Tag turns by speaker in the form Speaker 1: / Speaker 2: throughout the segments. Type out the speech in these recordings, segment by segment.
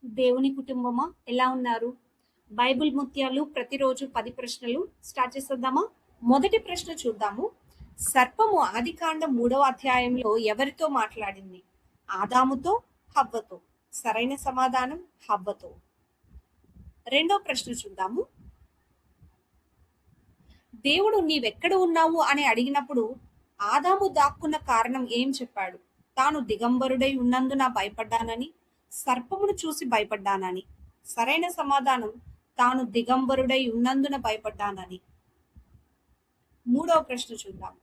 Speaker 1: దేవుని కుటుంబమా ఎలా ఉన్నారు? బైబిల్ ముత్యాలు ప్రతిరోజు 10 ప్రశ్నలు స్టార్ట్ చేసేద్దామా? మొదటి ప్రశ్న చూద్దాము. సర్పము ఆదికాండం 3వ అధ్యాయంలో ఎవరితో మాట్లాడింది? ఆదాముతో, హవ్వతో. సరైన సమాధానం హవ్వతో. రెండో ప్రశ్న చూద్దాము. దేవుడు నీవెక్కడ ఉన్నావు అని అడిగినప్పుడు ఆదాము దాక్కున్న కారణం ఏం చెప్పాడు? తాను దిగంబరుడై ఉన్నందున భయపడ్డానని, సర్పమును చూసి భయపడ్డానని. సరైన సమాధానం తాను దిగంబరుడై ఉన్నందున భయపడ్డానని. మూడవ ప్రశ్న చూద్దాం.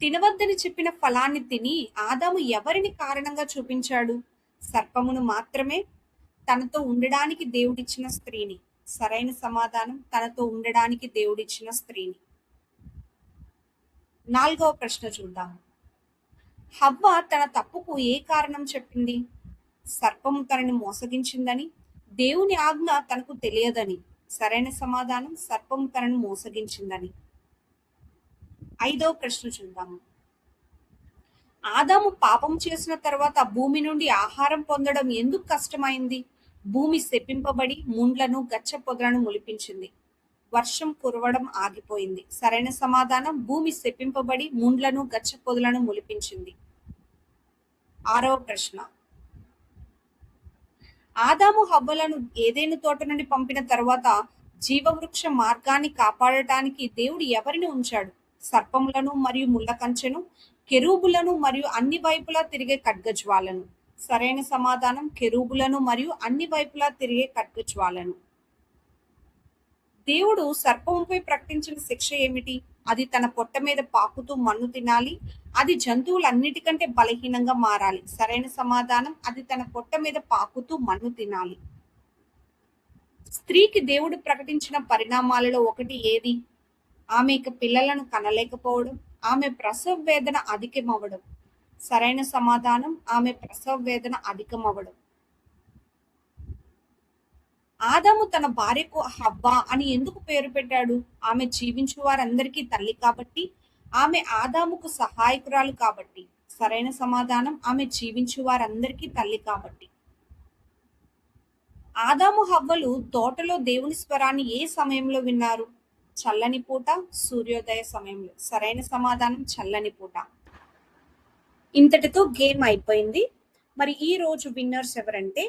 Speaker 1: తినవద్దని చెప్పిన ఫలాన్ని తిని ఆదాము ఎవరిని కారణంగా చూపించాడు? సర్పమును మాత్రమే, తనతో ఉండడానికి దేవుడిచ్చిన స్త్రీని. సరైన సమాధానం తనతో ఉండడానికి దేవుడిచ్చిన స్త్రీని. నాలుగవ ప్రశ్న చూద్దాం. హవ్వ తన తప్పుకు ఏ కారణం చెప్పింది? సర్పము తనని మోసగించిందని, దేవుని ఆజ్ఞ తనకు తెలియదని. సరైన సమాధానం సర్పము తనను మోసగించిందని. ఐదవ ప్రశ్న చూద్దాము. ఆదాము పాపం చేసిన తర్వాత భూమి నుండి ఆహారం పొందడం ఎందుకు కష్టమైంది? భూమి శపింపబడి ముండ్లను గచ్చ పొదలను మొలిపించింది. వర్షం కురవడం ఆగిపోయింది. సరైన సమాధానం భూమి శపింపబడి ముండ్లను గచ్చ పొదలను మొలిపించింది. ఆరవ ప్రశ్న. ఆదాము హవ్వలను ఏదైనా తోట నుండి పంపిన తర్వాత జీవవృక్ష మార్గాన్ని కాపాడటానికి దేవుడు ఎవరిని ఉంచాడు? సర్పములను మరియు ముళ్ళ కంచెను, కెరూబులను మరియు అన్ని వైపులా తిరిగే ఖడ్గజ్వాలను. సరైన సమాధానం కెరూబులను మరియు అన్ని వైపులా తిరిగే ఖడ్గజ్వాలను. దేవుడు సర్పంపై ప్రకటించిన శిక్ష ఏమిటి? అది తన పొట్ట మీద పాకుతూ మన్ను తినాలి. అది జంతువులన్నిటికంటే బలహీనంగా మారాలి. సరైన సమాధానం అది తన పొట్ట మీద పాకుతూ మన్ను తినాలి. స్త్రీకి దేవుడు ప్రకటించిన పరిణామాలలో ఒకటి ఏది? ఆమె ఇక పిల్లలను కనలేకపోవడం, ఆమె ప్రసవ వేదన అధికమవ్వడం. సరైన సమాధానం ఆమె ప్రసవ వేదన అధికమవ్వడం. ఆదాము తన భార్యకు హవ్వ అని ఎందుకు పేరు పెట్టాడు? ఆమె జీవించు వారందరికీ తల్లి కాబట్టి, ఆమె ఆదాముకు సహాయకురాలు కాబట్టి. సరైన సమాధానం ఆమె జీవించు వారందరికీ తల్లి కాబట్టి. ఆదాము హవ్వలు తోటలో దేవుని స్వరాన్ని ఏ సమయంలో విన్నారు? చల్లని పూట, సూర్యోదయ సమయంలో. సరైన సమాధానం చల్లని పూట. ఇంతటితో గేమ్ అయిపోయింది. మరి ఈ రోజు విన్నర్స్ ఎవరంటే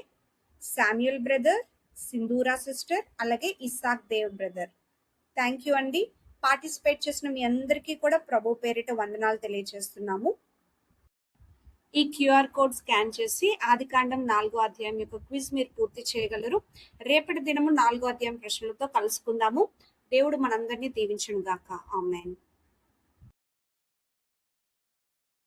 Speaker 1: శామ్యుయల్ బ్రదర్, సింధూరా సిస్టర్, అలాగే Isaac Dev brother. Thank you అండి. పార్టిసిపేట్ చేసిన మీ అందరికీ కూడా ప్రభు పేరిట వందనాలు తెలియజేస్తున్నాము. ఈ క్యూఆర్ కోడ్ స్కాన్ చేసి ఆదికాండం 4వ అధ్యాయం యొక్క క్విజ్ మీరు పూర్తి చేయగలరు. రేపటి దినము 4వ అధ్యాయం ప్రశ్నలతో కలుసుకుందాము. దేవుడు మనందరినీ దీవించును గాక. ఆమేన్.